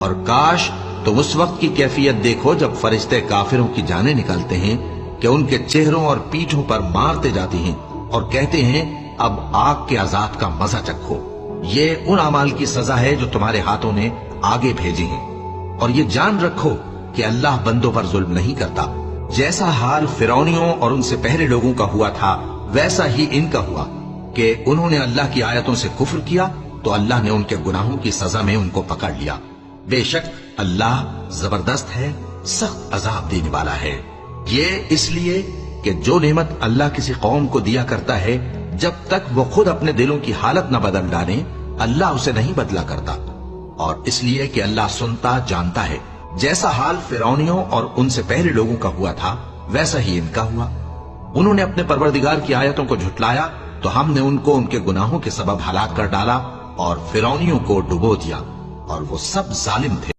اور کاش تم اس وقت کی کیفیت دیکھو جب فرشتے کافروں کی جانیں نکالتے ہیں کہ ان کے چہروں اور پیٹھوں پر مارتے جاتے ہیں اور کہتے ہیں اب آگ کے عذاب کا مزہ چکھو، یہ ان اعمال کی سزا ہے جو تمہارے ہاتھوں نے آگے بھیجی ہیں۔ اور یہ جان رکھو کہ اللہ بندوں پر ظلم نہیں کرتا، جیسا حال فرعونیوں اور ان سے پہلے لوگوں کا ہوا تھا ویسا ہی ان کا ہوا کہ انہوں نے اللہ کی آیتوں سے کفر کیا تو اللہ نے ان کے گناہوں کی سزا میں ان کو پکڑ لیا۔ بے شک اللہ زبردست ہے، سخت عذاب دینے والا ہے۔ یہ اس لیے کہ جو نعمت اللہ کسی قوم کو دیا کرتا ہے جب تک وہ خود اپنے دلوں کی حالت نہ بدل ڈالیں اللہ اسے نہیں بدلا کرتا، اور اس لیے کہ اللہ سنتا جانتا ہے۔ جیسا حال فرعونیوں اور ان سے پہلے لوگوں کا ہوا تھا ویسا ہی ان کا ہوا۔ انہوں نے اپنے پروردگار کی آیتوں کو جھٹلایا تو ہم نے ان کو ان کے گناہوں کے سبب ہلاک کر ڈالا اور فرعونیوں کو ڈبو دیا، اور وہ سب ظالم تھے۔